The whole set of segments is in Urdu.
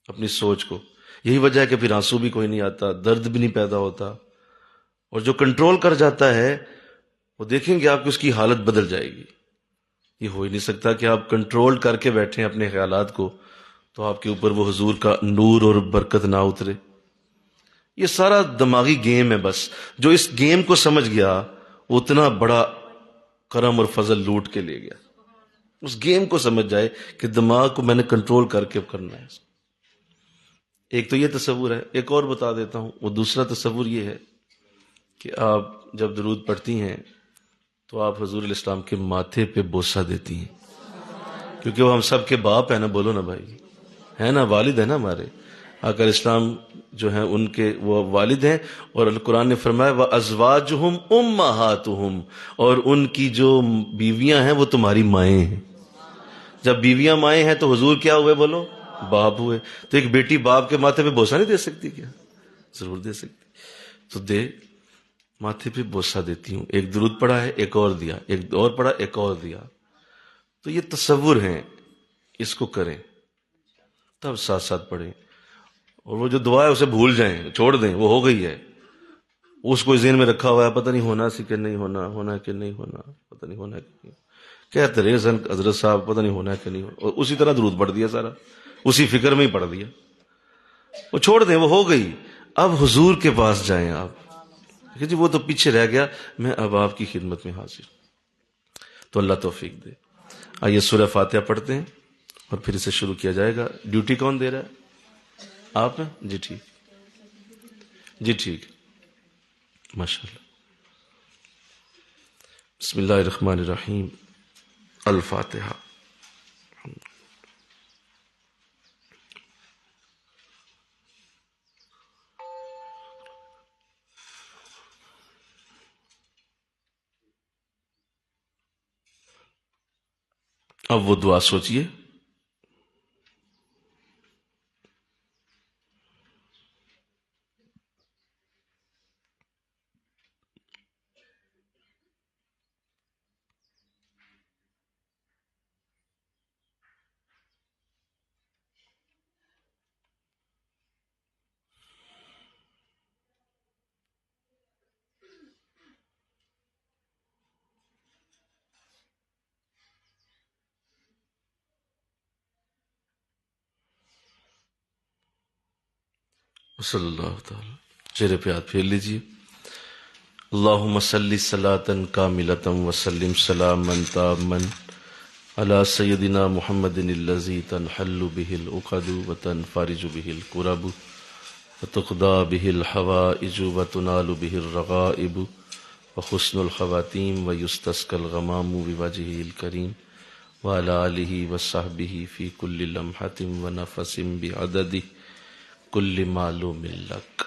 اپنی سوچ کو. یہی وجہ ہے کہ پھر آنسو بھی کوئی نہیں آتا، درد بھی نہیں پیدا ہوتا. اور جو کنٹرول کر جاتا ہے وہ دیکھیں گے آپ کی اس کی حالت بدل جائے گی. یہ ہو ہی نہیں سکتا کہ آپ کنٹرول کر کے بیٹھیں اپنے خیالات کو تو آپ کے اوپر وہ حضور کا نور اور برکت نہ اترے. یہ سارا دماغی گیم ہے. بس جو اس گیم کو سمجھ گیا وہ اتنا بڑا کرم اور فضل لوٹ کے لے گیا. اس گیم کو سمجھ جائے کہ دماغ کو میں نے کنٹرول کر کے کرنا ہے. ایک تو یہ تصور ہے. ایک اور بتا دیتا ہوں. وہ دوسرا تصور یہ ہے کہ آپ جب درود پڑھتی ہیں تو آپ حضور علیہ السلام کے ماتھے پہ بوسہ دیتی ہیں، کیونکہ وہ ہم سب کے باپ ہیں نا. بولو نا بھائی، ہے نا، والد ہے نا ہمارے. آقا علیہ السلام جو ہیں ان کے وہ والد ہیں، اور القرآن نے فرمایا وَأَزْوَاجُهُمْ أُمَّهَاتُهُمْ، اور ان کی جو بیویاں ہیں وہ تمہاری مائیں ہیں. جب بیویاں مائیں ہیں تو حضور کیا ہوئے؟ بولو، باپ ہوئے. تو ایک بیٹی باپ کے ماتھے پہ بوسہ نہیں دے سکتی کیا؟ ضرور دے سکتی. تو دے، ماتھے پہ بوسہ دیتی ہوں. ایک درود پڑھا ہے، ایک اور دیا، ایک اور پڑھا، ایک اور دیا. تو یہ تصور ہیں، اس کو کریں تب ساتھ ساتھ پڑھیں. اور وہ جو دعا ہے اسے بھول جائیں، چھوڑ دیں، وہ ہو گئی ہے. اس کو ذہن میں رکھا ہوا ہے، پتہ نہیں ہونا سی کہ نہیں ہونا، ہونا کہ نہیں ہونا، پتہ نہیں ہونا کہ نہیں. کہتے رہے سن حضرت صاحب پتہ نہیں ہونا کہ نہیں ہونا، اور اسی طرح درود پڑھ دیا سارا، اسی فکر میں ہی پڑھ دیا. وہ چھوڑ دیں، وہ ہو گئی. اب حضور کے پاس جائیں آپ کہ جی وہ تو پیچھے رہ گیا، میں اب آپ کی خدمت میں حاضر. تو اللہ توفیق دے. آئیے سورہ فاتحہ پڑھتے ہیں اور پھر اسے شروع کیا جائے گا. ڈیوٹی کون دے رہا ہے؟ آپ ہیں؟ جی ٹھیک، جی ٹھیک، ماشاء اللہ. بسم اللہ الرحمن الرحیم. الفاتحہ. اب وہ دعا سوچئے. صلی اللہ تعالی. چہرے پہ ہاتھ پھیر لیجیے. اللہم صلی صلاۃ کاملۃ وسلم سلاما تاما علی سیدنا محمد الذی تنحل به العقد وتنفرج به الکرب وتقضى به الحوائج وتنال به الرغائب وحسن الخواتیم ویستسقى الغمام بوجهه الکریم وعلى آلہ وصحبہ فی کل لمحة ونفس بعدد کل معلوم لک.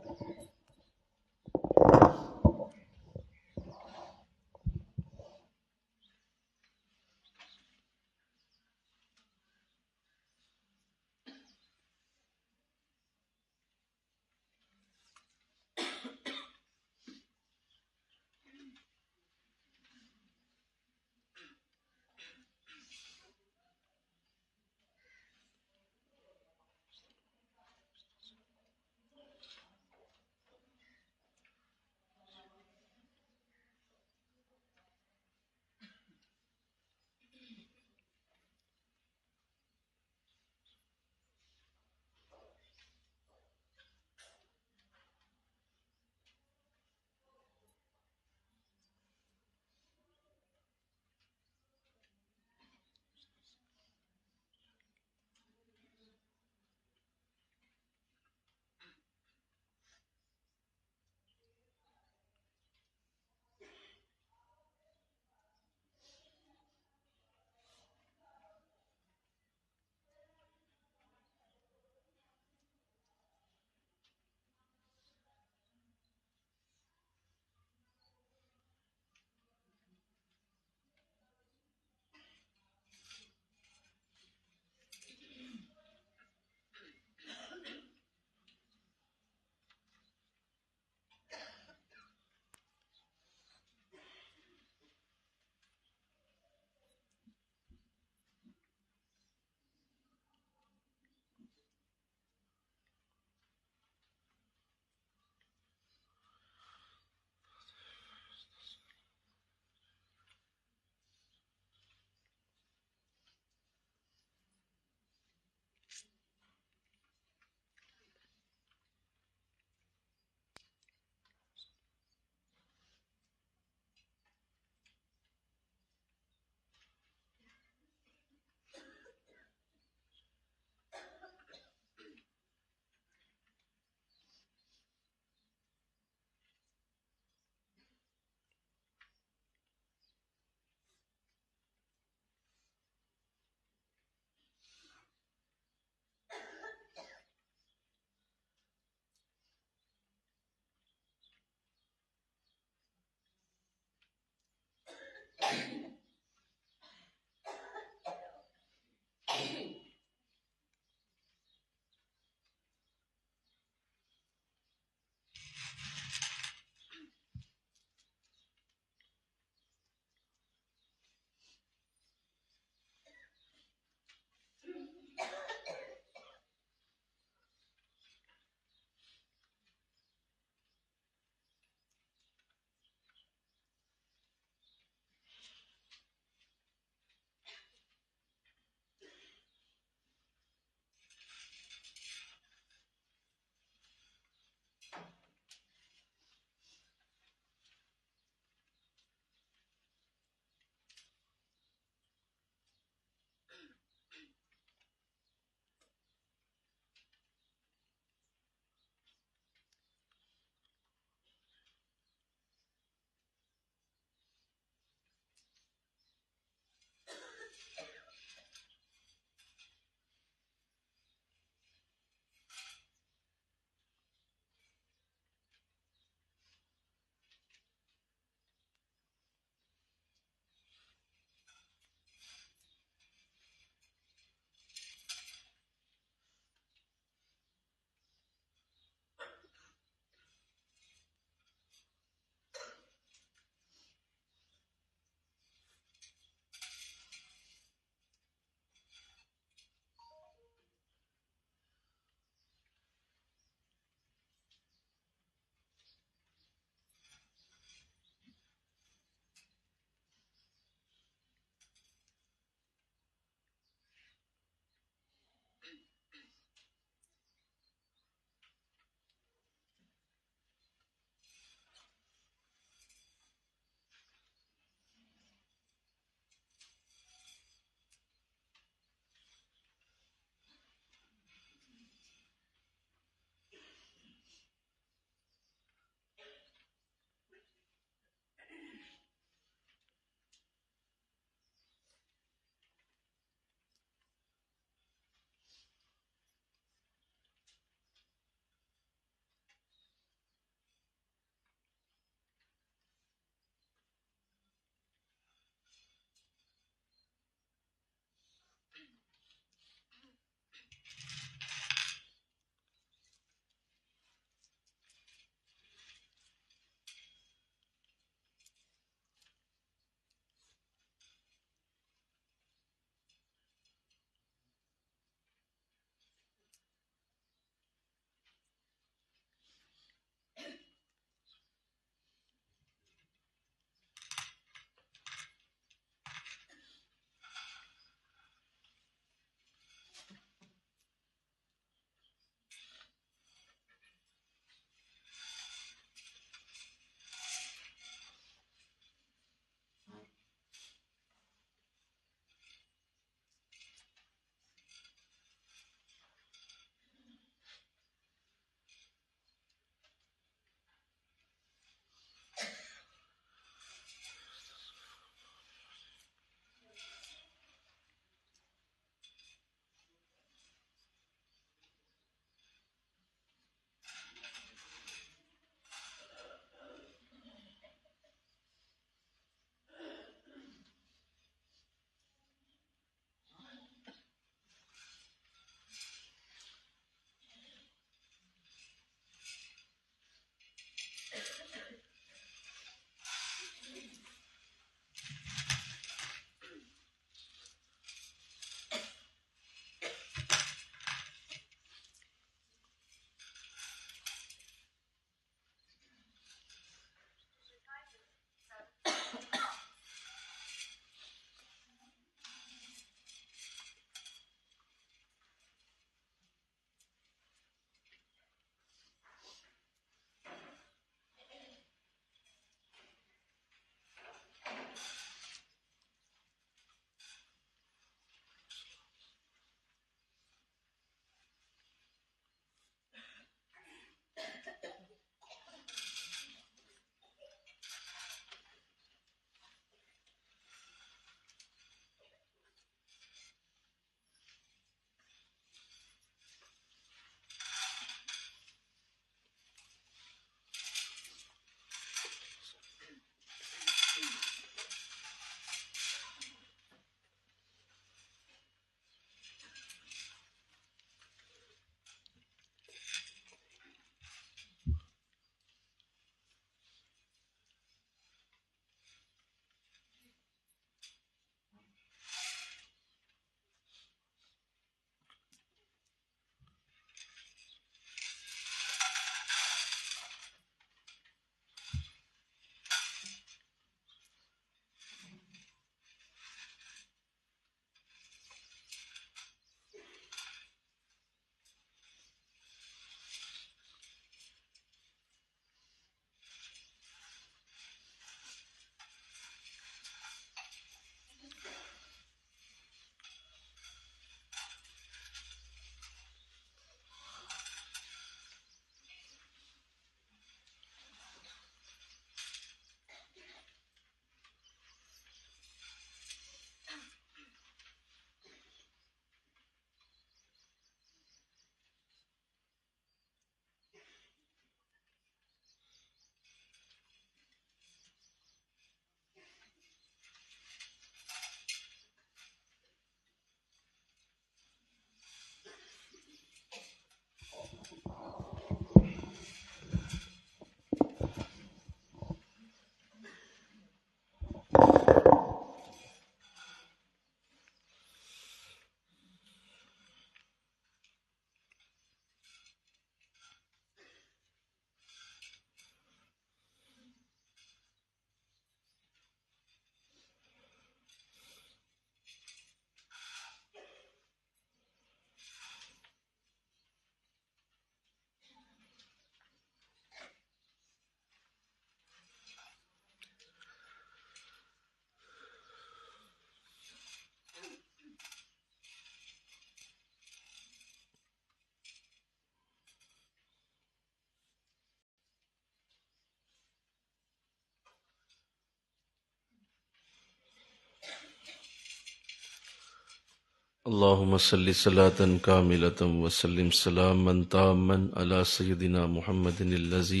اللهم صل صلاة كاملة وسلم سلاما تاما على سيدنا محمد الذي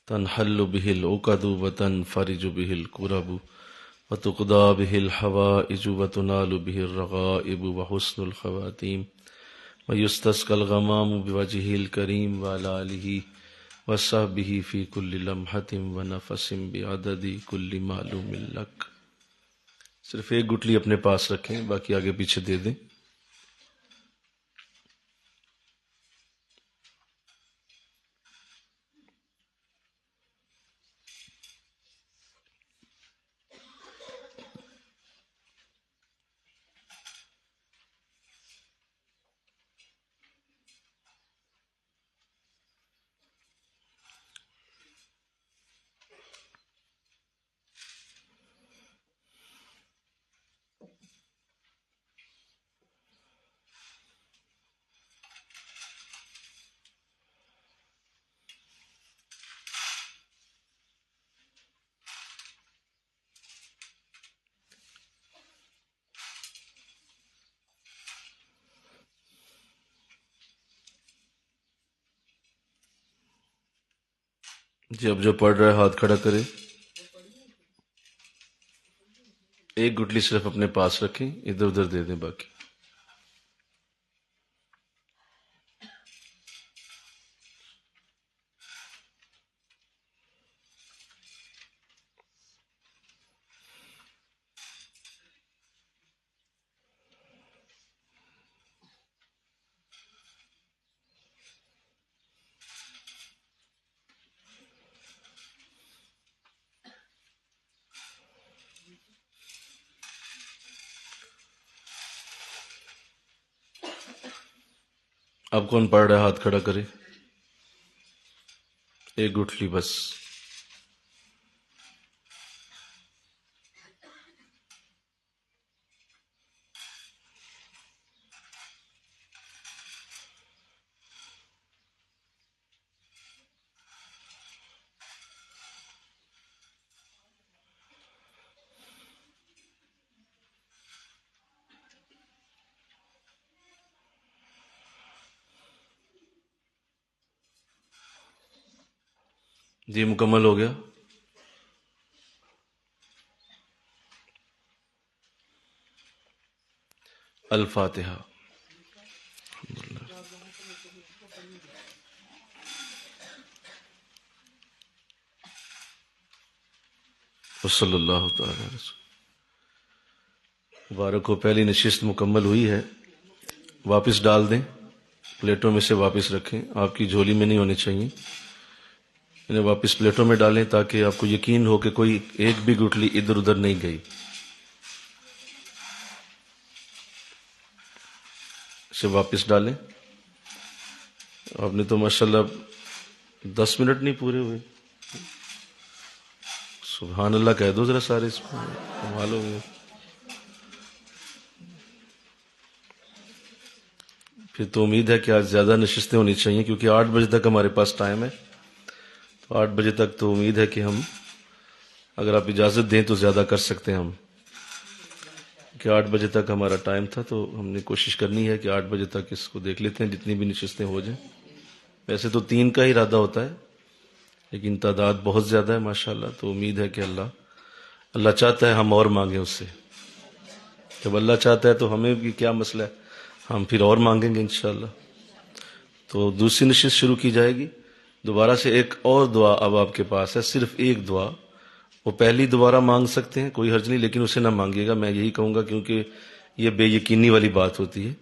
تنحل به العقد وتنفرج به الكرب وتقضى به الحوائج وتنال به الرغائب وحسن الخواتيم ويستسقى الغمام بوجهه الكريم وعلى آله وصحبه في كل لمحة ونفس بعدد كل معلوم لك. صرف ایک گٹلی اپنے پاس رکھیں، باقی آگے پیچھے دے دیں. جی اب جو پڑھ رہا ہے ہاتھ کھڑا کرے. ایک گٹلی صرف اپنے پاس رکھیں، ادھر ادھر دے دیں باقی. اب کون پڑھ رہا ہے ہاتھ کھڑا کرے. ایک گٹلی بس. جی مکمل ہو گیا. الفاتحہ. وصلی اللہ تعالی رسول. مبارک ہو، پہلی نشست مکمل ہوئی ہے. واپس ڈال دیں، پلیٹوں میں سے واپس رکھیں، آپ کی جھولی میں نہیں ہونی چاہیے. انہیں واپس پلیٹوں میں ڈالیں تاکہ آپ کو یقین ہو کہ کوئی ایک بھی گٹلی ادھر ادھر نہیں گئی. اسے واپس ڈالیں. آپ نے تو ماشاءاللہ 10 منٹ نہیں پورے ہوئے. سبحان اللہ کہہ دو ذرا سارے، اس میں کمال ہو گئے. پھر تو امید ہے کہ آج زیادہ نشستیں ہونی چاہیے کیونکہ 8 بجے تک ہمارے پاس ٹائم ہے. تو 8 بجے تک تو امید ہے کہ ہم، اگر آپ اجازت دیں تو زیادہ کر سکتے ہیں ہم، کہ 8 بجے تک ہمارا ٹائم تھا تو ہم نے کوشش کرنی ہے کہ 8 بجے تک اس کو دیکھ لیتے ہیں جتنی بھی نشستیں ہو جائیں. ویسے تو 3 کا ہی ارادہ ہوتا ہے لیکن تعداد بہت زیادہ ہے ماشاءاللہ. تو امید ہے کہ اللہ چاہتا ہے ہم اور مانگیں اس سے. جب اللہ چاہتا ہے تو ہمیں بھی کیا مسئلہ ہے، ہم پھر اور مانگیں گے انشاءاللہ. تو دوسری نشست شروع کی جائے گی. دوبارہ سے ایک اور دعا اب آپ کے پاس ہے، صرف ایک دعا. وہ پہلی دوبارہ مانگ سکتے ہیں، کوئی حرج نہیں، لیکن اسے نہ مانگیے گا. میں یہی کہوں گا کیونکہ یہ بے یقینی والی بات ہوتی ہے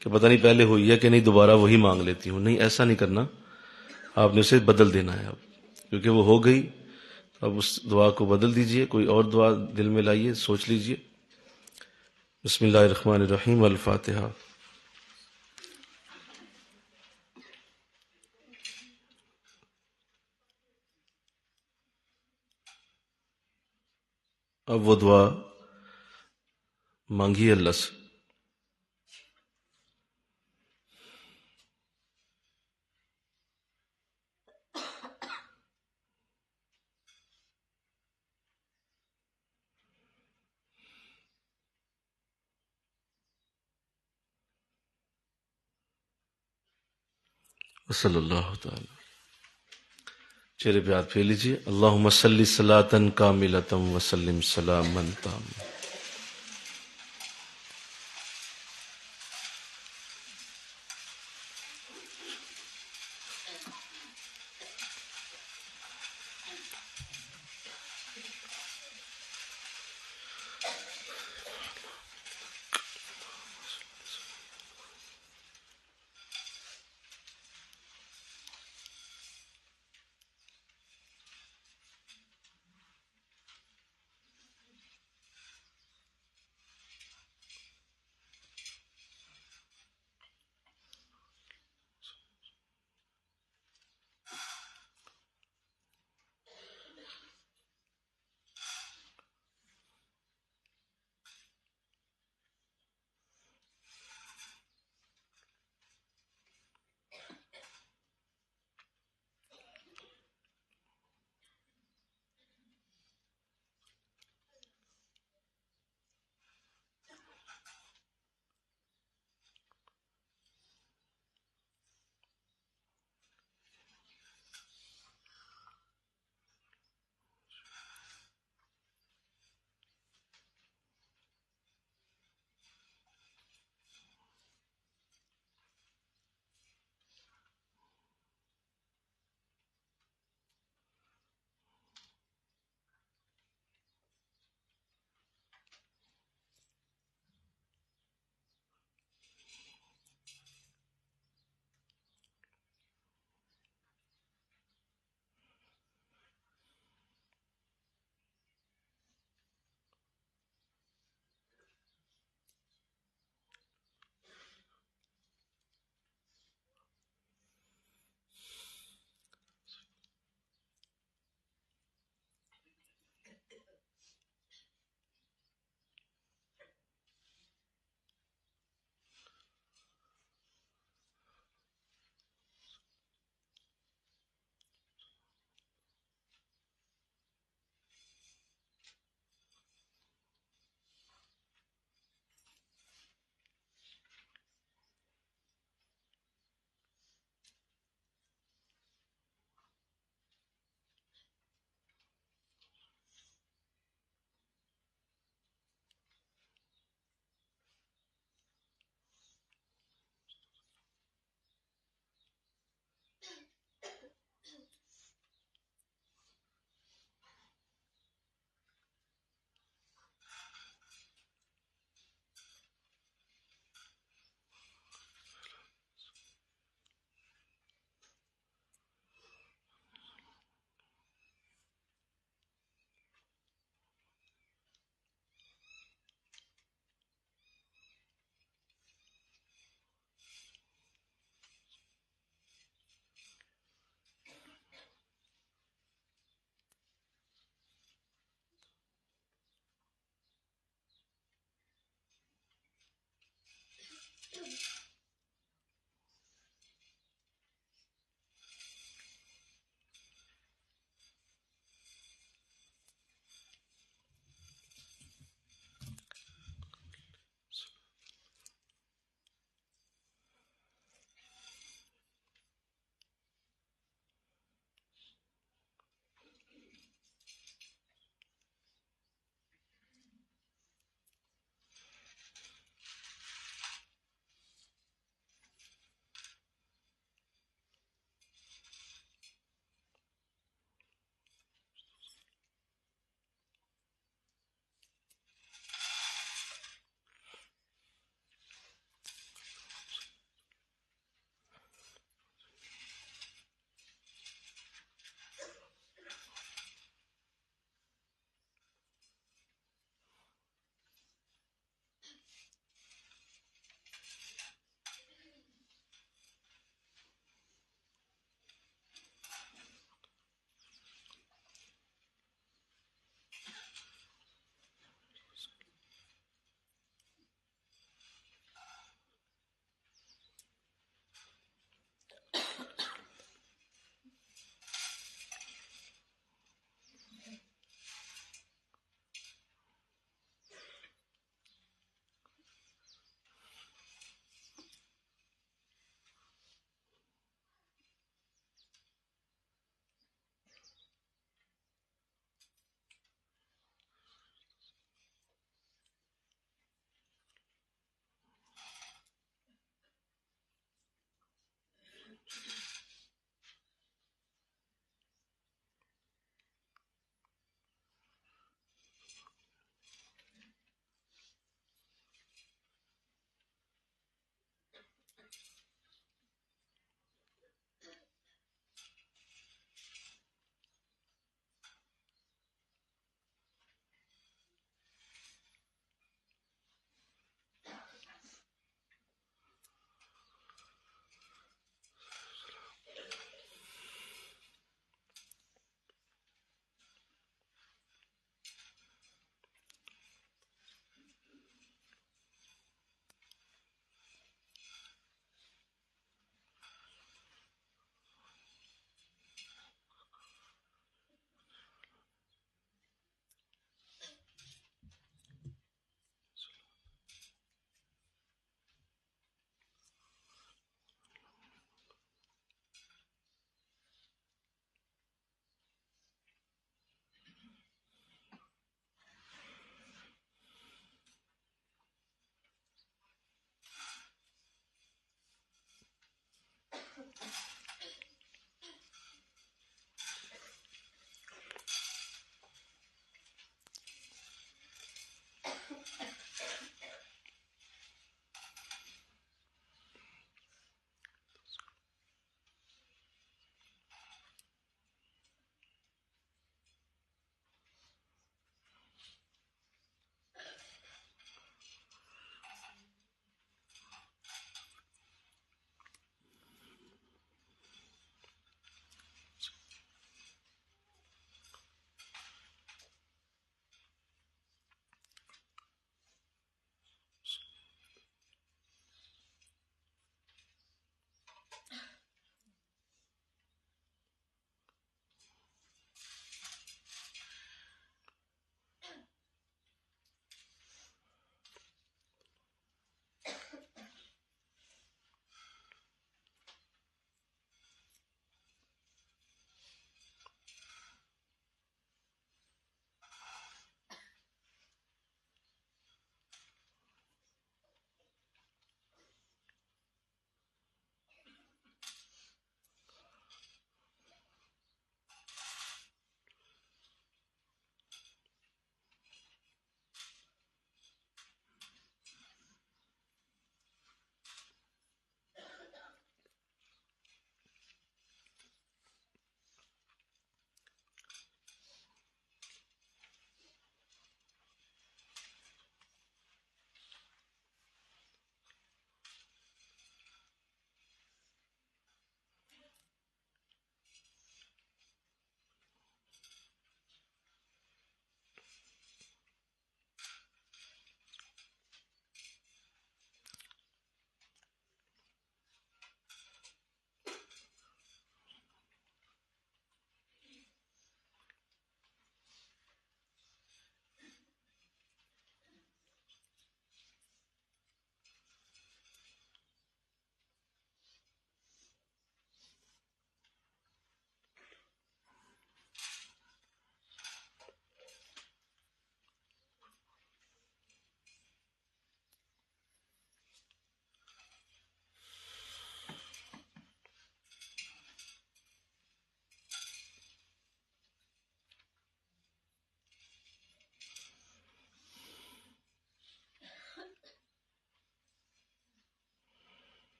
کہ پتہ نہیں پہلے ہوئی ہے کہ نہیں، دوبارہ وہی مانگ لیتی ہوں. نہیں، ایسا نہیں کرنا. آپ نے اسے بدل دینا ہے اب، کیونکہ وہ ہو گئی. اب اس دعا کو بدل دیجئے، کوئی اور دعا دل میں لائیے، سوچ لیجئے. بسم اللہ الرحمن الرحیم. الفاتحہ. اب وہ دعا مانگیے اللہ سے. صلی اللہ تعالی. چہرے پہ ہاتھ پھیر لیجیے. اللہم صلی صلاۃ کاملۃ وسلم سلاما تاما.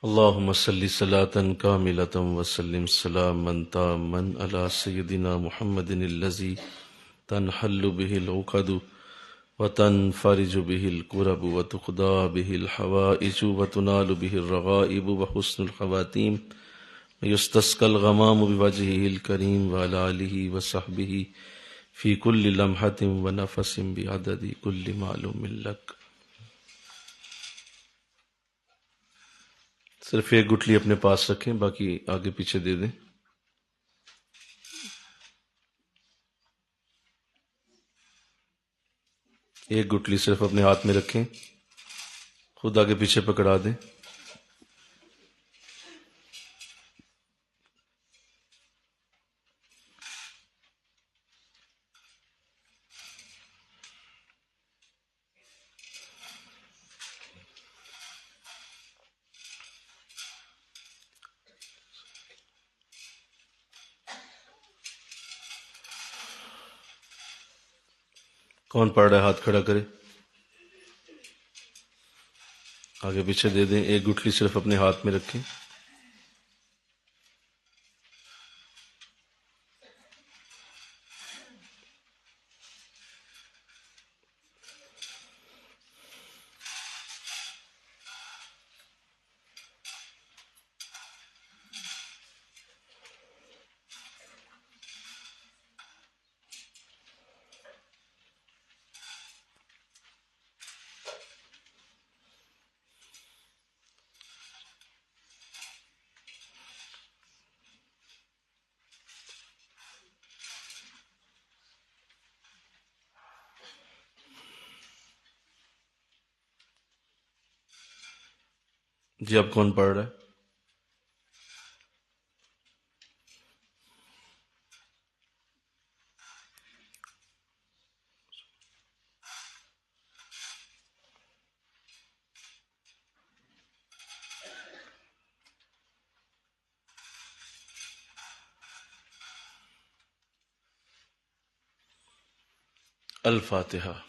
اللهم صل صلاة كاملة وسلم سلاما تاما على سيدنا محمد الذي تنحل به العقد وتنفرج به الكرب وتقضى به الحوائج وتنال به الرغائب وحسن الخواتيم ويستسقى الغمام بوجهه الكريم وعلى آله وصحبه في كل لمحة ونفس بعدد كل معلوم لك. صرف ایک گٹھلی اپنے پاس رکھیں، باقی آگے پیچھے دے دیں. ایک گٹھلی صرف اپنے ہاتھ میں رکھیں، خود آگے پیچھے پکڑا دیں. کون پڑھ رہا ہے ہاتھ کھڑا کرے، آگے پیچھے دے دیں. ایک گٹھلی صرف اپنے ہاتھ میں رکھیں. جی اب کون پڑھ رہا ہے؟ الفاتحہ.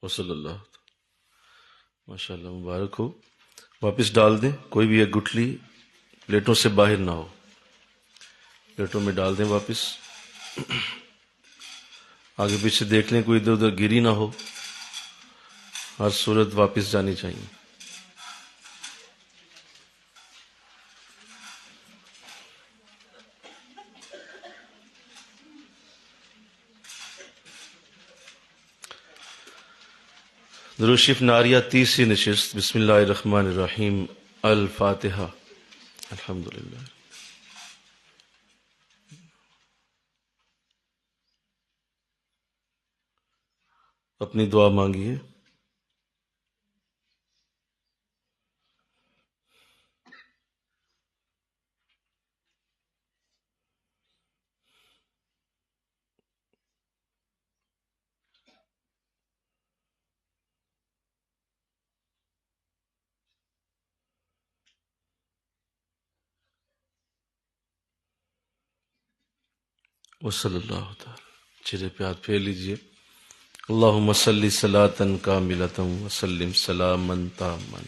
وصلی اللہ. ماشاء اللہ، مبارک ہو. واپس ڈال دیں، کوئی بھی ایک گٹھلی پلیٹوں سے باہر نہ ہو، پلیٹوں میں ڈال دیں واپس. آگے پیچھے دیکھ لیں کوئی ادھر ادھر گری نہ ہو، ہر صورت واپس جانی چاہیے. درود شریف نعریہ 30 نشست. بسم اللہ الرحمن الرحیم. الفاتحہ. الحمدللہ. اپنی دعا مانگیے. وصلی اللہ تعالی. چہرے پہ ہاتھ پھیر لیجیے. اللہم صلی صلاۃ کاملۃ وسلم سلاما تاما.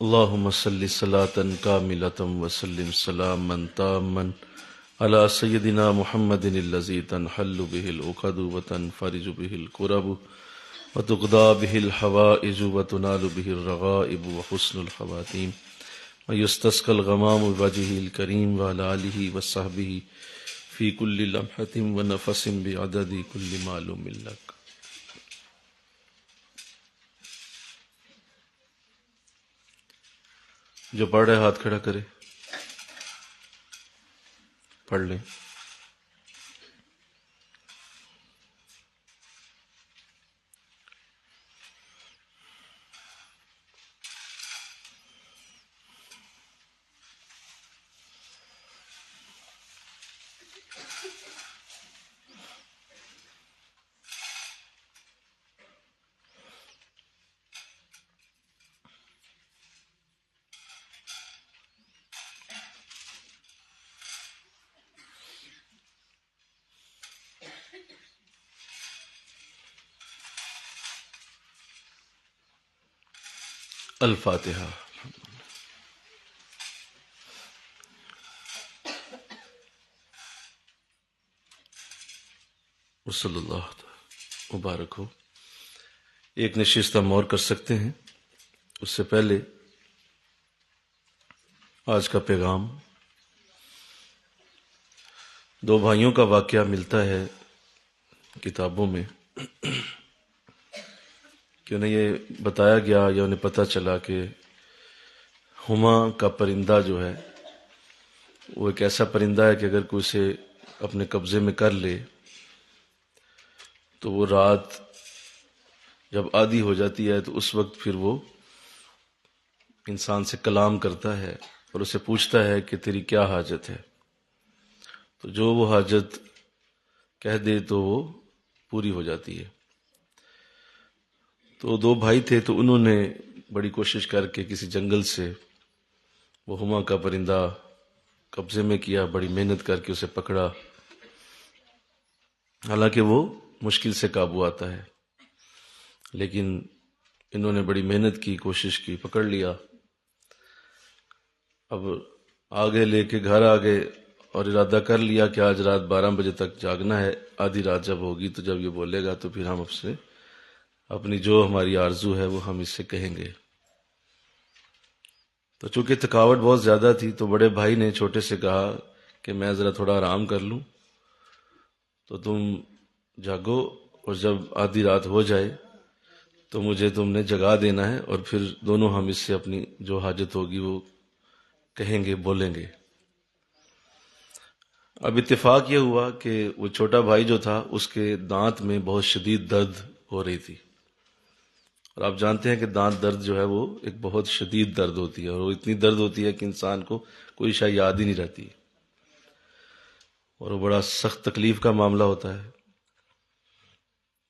اللهم صل صلاة كاملة وسلم سلاما تاما على سيدنا محمد الذي تنحل به العقد وتنفرج به الكرب وتقضى به الحوائج وتنال به الرغائب وحسن الخواتيم ويستسقى الغمام بوجهه الكريم وعلى آله وصحبه في كل لمحة ونفس بعدد كل معلوم لك. جو پڑھ رہے ہاتھ کھڑا کرے، پڑھ لیں. الفاتحہ. صلی اللہ مبارک ہو. ایک نشست ہم اور کر سکتے ہیں. اس سے پہلے آج کا پیغام، دو بھائیوں کا واقعہ ملتا ہے کتابوں میں کہ انہیں یہ بتایا گیا یا انہیں پتہ چلا کہ ہما کا پرندہ جو ہے وہ ایک ایسا پرندہ ہے کہ اگر کوئی اسے اپنے قبضے میں کر لے تو وہ رات جب عادی ہو جاتی ہے تو اس وقت پھر وہ انسان سے کلام کرتا ہے اور اسے پوچھتا ہے کہ تیری کیا حاجت ہے، تو جو وہ حاجت کہہ دے تو وہ پوری ہو جاتی ہے. تو دو بھائی تھے، تو انہوں نے بڑی کوشش کر کے کسی جنگل سے وہ ہما کا پرندہ قبضے میں کیا، بڑی محنت کر کے اسے پکڑا. حالانکہ وہ مشکل سے قابو آتا ہے، لیکن انہوں نے بڑی محنت کی، کوشش کی، پکڑ لیا. اب آگے لے کے گھر آ گئے اور ارادہ کر لیا کہ آج رات 12 بجے تک جاگنا ہے. آدھی رات جب ہوگی تو جب یہ بولے گا تو پھر ہم اب سے اپنی جو ہماری آرزو ہے وہ ہم اس سے کہیں گے. تو چونکہ تھکاوٹ بہت زیادہ تھی تو بڑے بھائی نے چھوٹے سے کہا کہ میں ذرا تھوڑا آرام کر لوں، تو تم جاگو اور جب آدھی رات ہو جائے تو مجھے تم نے جگا دینا ہے، اور پھر دونوں ہم اس سے اپنی جو حاجت ہوگی وہ کہیں گے، بولیں گے. اب اتفاق یہ ہوا کہ وہ چھوٹا بھائی جو تھا اس کے دانت میں بہت شدید درد ہو رہی تھی، اور آپ جانتے ہیں کہ دانت درد جو ہے وہ ایک بہت شدید درد ہوتی ہے، اور وہ اتنی درد ہوتی ہے کہ انسان کو کوئی شے یاد ہی نہیں رہتی، اور وہ بڑا سخت تکلیف کا معاملہ ہوتا ہے.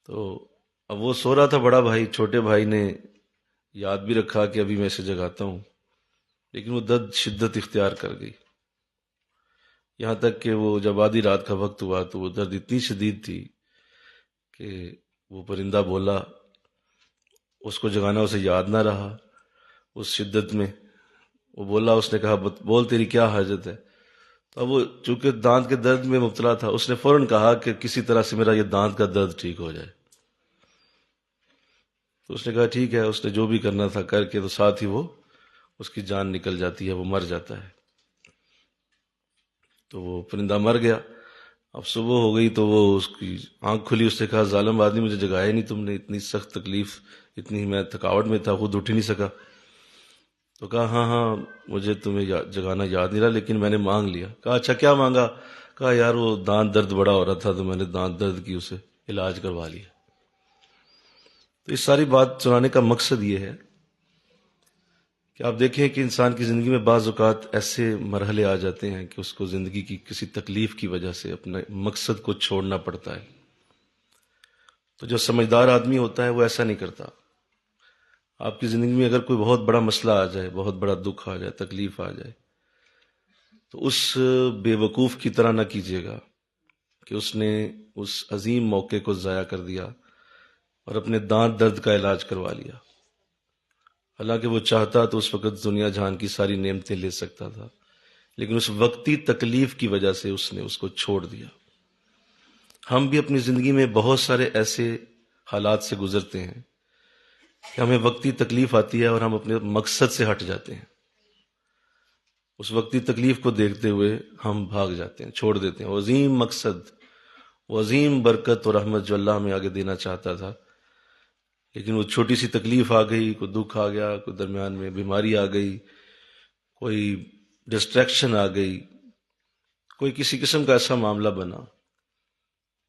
تو اب وہ سو رہا تھا بڑا بھائی، چھوٹے بھائی نے یاد بھی رکھا کہ ابھی میں اسے جگاتا ہوں، لیکن وہ درد شدت اختیار کر گئی، یہاں تک کہ وہ جب آدھی رات کا وقت ہوا تو وہ درد اتنی شدید تھی کہ وہ پرندہ بولا، اس کو جگانا اسے یاد نہ رہا. اس شدت میں وہ بولا، اس نے کہا بول تیری کیا حاجت ہے. تو اب وہ چونکہ دانت کے درد میں مبتلا تھا، اس نے فوراً کہا کہ کسی طرح سے میرا یہ دانت کا درد ٹھیک ہو جائے. تو اس نے کہا ٹھیک ہے. اس نے جو بھی کرنا تھا کر کے تو ساتھ ہی وہ اس کی جان نکل جاتی ہے، وہ مر جاتا ہے. تو وہ پرندہ مر گیا. اب صبح ہو گئی تو وہ اس کی آنکھ کھلی، اس نے کہا ظالم آدمی مجھے جگایا نہیں تم نے، اتنی سخت تکلیف، اتنی میں تھکاوٹ میں تھا، خود اٹھ ہی نہیں سکا. تو کہا ہاں مجھے تمہیں جگانا یاد نہیں رہا، لیکن میں نے مانگ لیا. کہا اچھا کیا مانگا؟ کہا یار وہ دانت درد بڑا ہو رہا تھا تو میں نے دانت درد کی اسے علاج کروا لیا. تو اس ساری بات سنانے کا مقصد یہ ہے کہ آپ دیکھیں کہ انسان کی زندگی میں بعض اوقات ایسے مرحلے آ جاتے ہیں کہ اس کو زندگی کی کسی تکلیف کی وجہ سے اپنے مقصد کو چھوڑنا پڑتا ہے. تو جو سمجھدار آدمی ہوتا ہے وہ ایسا نہیں کرتا. آپ کی زندگی میں اگر کوئی بہت بڑا مسئلہ آ جائے، بہت بڑا دکھ آ جائے، تکلیف آ جائے، تو اس بے وقوف کی طرح نہ کیجیے گا کہ اس نے اس عظیم موقع کو ضائع کر دیا اور اپنے دانت درد کا علاج کروا لیا. حالانکہ وہ چاہتا تو اس وقت دنیا جہان کی ساری نعمتیں لے سکتا تھا، لیکن اس وقتی تکلیف کی وجہ سے اس نے اس کو چھوڑ دیا۔ ہم بھی اپنی زندگی میں بہت سارے ایسے حالات سے گزرتے ہیں کہ ہمیں وقتی تکلیف آتی ہے اور ہم اپنے مقصد سے ہٹ جاتے ہیں۔ اس وقتی تکلیف کو دیکھتے ہوئے ہم بھاگ جاتے ہیں، چھوڑ دیتے ہیں وہ عظیم مقصد، وہ عظیم برکت اور رحمت جو اللہ ہمیں آگے دینا چاہتا تھا، لیکن وہ چھوٹی سی تکلیف آ گئی، کوئی دکھ آ گیا، کوئی درمیان میں بیماری آ گئی، کوئی ڈسٹریکشن آ گئی، کوئی کسی قسم کا ایسا معاملہ بنا،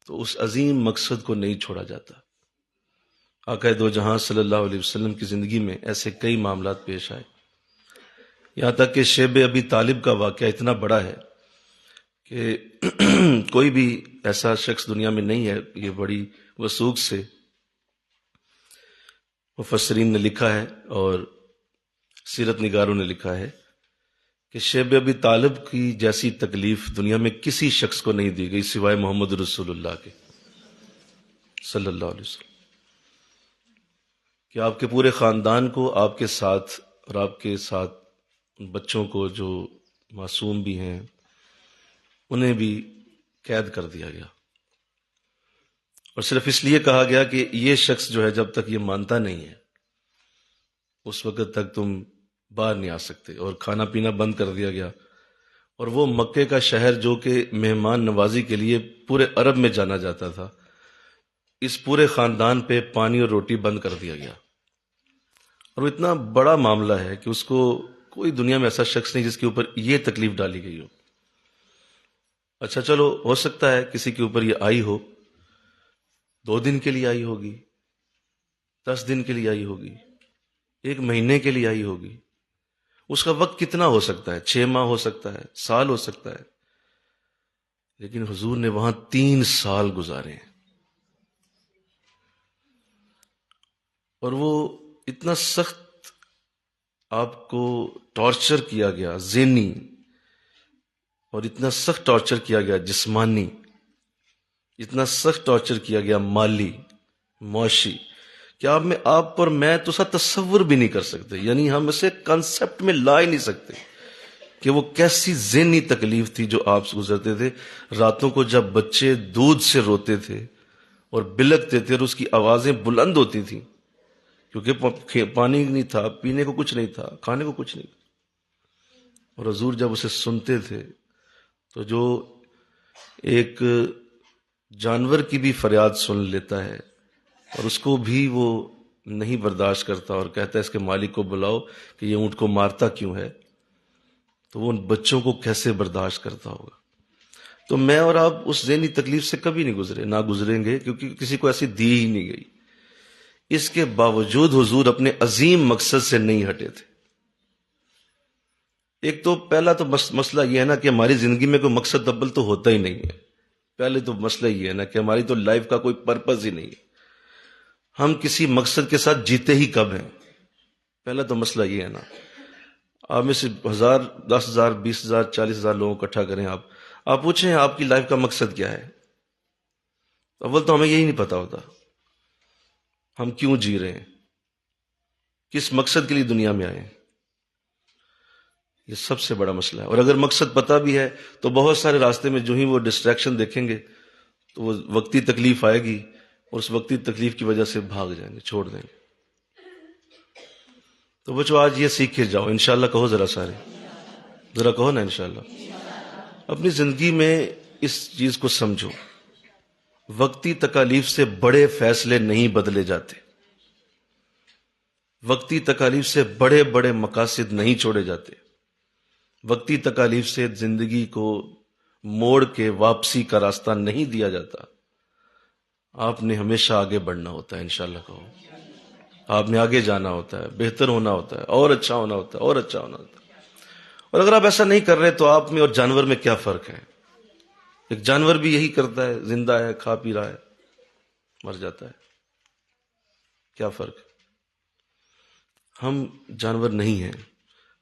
تو اس عظیم مقصد کو نہیں چھوڑا جاتا۔ آقا دو جہاں صلی اللہ علیہ وسلم کی زندگی میں ایسے کئی معاملات پیش آئے، یہاں تک کہ شیب ابی طالب کا واقعہ اتنا بڑا ہے کہ کوئی بھی ایسا شخص دنیا میں نہیں ہے، یہ بڑی وثوق سے مفسرین نے لکھا ہے اور سیرت نگاروں نے لکھا ہے کہ شیب ابی طالب کی جیسی تکلیف دنیا میں کسی شخص کو نہیں دی گئی سوائے محمد رسول اللہ کے صلی اللہ علیہ وسلم، کہ آپ کے پورے خاندان کو آپ کے ساتھ اور آپ کے ساتھ بچوں کو جو معصوم بھی ہیں انہیں بھی قید کر دیا گیا، اور صرف اس لیے کہا گیا کہ یہ شخص جو ہے جب تک یہ مانتا نہیں ہے اس وقت تک تم باہر نہیں آ سکتے، اور کھانا پینا بند کر دیا گیا۔ اور وہ مکے کا شہر جو کہ مہمان نوازی کے لیے پورے عرب میں جانا جاتا تھا، اس پورے خاندان پہ پانی اور روٹی بند کر دیا گیا، اور وہ اتنا بڑا معاملہ ہے کہ اس کو کوئی دنیا میں ایسا شخص نہیں جس کے اوپر یہ تکلیف ڈالی گئی ہو۔ اچھا چلو، ہو سکتا ہے کسی کے اوپر یہ آئی ہو، 2 دن کے لیے آئی ہوگی، 10 دن کے لیے آئی ہوگی، 1 مہینے کے لیے آئی ہوگی، اس کا وقت کتنا ہو سکتا ہے، 6 ماہ ہو سکتا ہے، سال ہو سکتا ہے، لیکن حضور نے وہاں 3 سال گزارے ہیں، اور وہ اتنا سخت آپ کو ٹارچر کیا گیا ذہنی، اور اتنا سخت ٹارچر کیا گیا جسمانی، اتنا سخت ٹارچر کیا گیا مالی معاشی، کہ آپ اور میں تو سا تصور بھی نہیں کر سکتے، یعنی ہم اسے کنسپٹ میں لا ہی نہیں سکتے کہ وہ کیسی ذہنی تکلیف تھی جو آپ سے گزرتے تھے۔ راتوں کو جب بچے دودھ سے روتے تھے اور بلکتے تھے اور اس کی آوازیں بلند ہوتی تھیں، کیونکہ پانی نہیں تھا، پینے کو کچھ نہیں تھا، کھانے کو کچھ نہیں تھا، اور حضور جب اسے سنتے تھے تو جو ایک جانور کی بھی فریاد سن لیتا ہے اور اس کو بھی وہ نہیں برداشت کرتا اور کہتا ہے اس کے مالک کو بلاؤ کہ یہ اونٹ کو مارتا کیوں ہے، تو وہ ان بچوں کو کیسے برداشت کرتا ہوگا۔ تو میں اور آپ اس ذہنی تکلیف سے کبھی نہیں گزرے، نہ گزریں گے، کیونکہ کسی کو ایسی دی ہی نہیں گئی۔ اس کے باوجود حضور اپنے عظیم مقصد سے نہیں ہٹے تھے۔ ایک تو پہلا تو مسئلہ یہ ہے نا کہ ہماری زندگی میں کوئی مقصد اول تو ہوتا ہی نہیں ہے۔ پہلے تو مسئلہ یہ ہے نا کہ ہماری تو لائف کا کوئی پرپز ہی نہیں ہے، ہم کسی مقصد کے ساتھ جیتے ہی کب ہیں، پہلا تو مسئلہ یہ ہے نا۔ آپ میں سے 1000 10,000 20,000 40,000 لوگوں کو اکٹھا کریں، آپ پوچھیں آپ کی لائف کا مقصد کیا ہے، اول تو ہمیں یہی نہیں پتا ہوتا ہم کیوں جی رہے ہیں، کس مقصد کے لیے دنیا میں آئے ہیں۔ یہ سب سے بڑا مسئلہ ہے، اور اگر مقصد پتہ بھی ہے تو بہت سارے راستے میں جو ہی وہ ڈسٹریکشن دیکھیں گے تو وہ وقتی تکلیف آئے گی، اور اس وقتی تکلیف کی وجہ سے بھاگ جائیں گے، چھوڑ دیں گے۔ تو بچوں آج یہ سیکھ کے جاؤ، انشاءاللہ کہو، ذرا کہو نا انشاءاللہ۔ اپنی زندگی میں اس چیز کو سمجھو، وقتی تکالیف سے بڑے فیصلے نہیں بدلے جاتے، وقتی تکالیف سے بڑے بڑے مقاصد نہیں چھوڑے جاتے، وقتی تکالیف سے زندگی کو موڑ کے واپسی کا راستہ نہیں دیا جاتا۔ آپ نے ہمیشہ آگے بڑھنا ہوتا ہے، انشاءاللہ کہو، آپ نے آگے جانا ہوتا ہے، بہتر ہونا ہوتا ہے، اور اچھا ہونا ہوتا ہے، اور اچھا ہونا ہوتا ہے۔ اور اگر آپ ایسا نہیں کر رہے تو آپ میں اور جانور میں کیا فرق ہے؟ ایک جانور بھی یہی کرتا ہے، زندہ ہے، کھا پی رہا ہے، مر جاتا ہے، کیا فرق ہے؟ ہم جانور نہیں ہیں،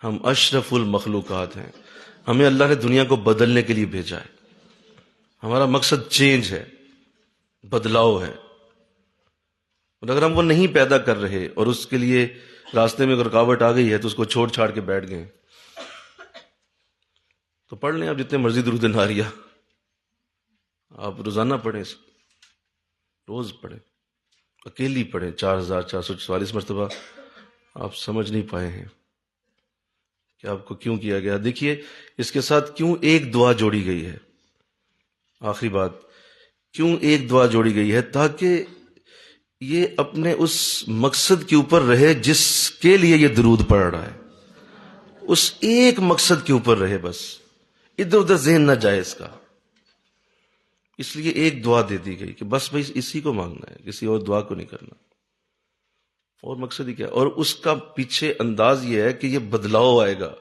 ہم اشرف المخلوقات ہیں، ہمیں اللہ نے دنیا کو بدلنے کے لیے بھیجا ہے، ہمارا مقصد چینج ہے، بدلاؤ ہے۔ اور اگر ہم وہ نہیں پیدا کر رہے اور اس کے لیے راستے میں رکاوٹ آ گئی ہے تو اس کو چھوڑ چھاڑ کے بیٹھ گئے، تو پڑھ لیں آپ جتنے مرضی درود ناریہ، آپ روزانہ پڑھیں، روز پڑھیں، اکیلی پڑھیں 4444 مرتبہ. آپ سمجھ نہیں پائے ہیں کہ آپ کو کیوں کیا گیا. دیکھیے اس کے ساتھ کیوں ایک دعا جوڑی گئی ہے. آخری بات، کیوں ایک دعا جوڑی گئی ہے؟ تاکہ یہ اپنے اس مقصد کے اوپر رہے جس کے لیے یہ درود پڑھ رہا ہے، اس ایک مقصد کے اوپر رہے، بس ادھر ادھر ذہن نہ جائے اس کا. اس لیے ایک دعا دے دی گئی کہ بس بھائی اسی کو مانگنا ہے، کسی اور دعا کو نہیں کرنا. اور مقصد ہی کیا؟ اور اس کا پیچھے انداز یہ ہے کہ یہ بدلاؤ آئے گا،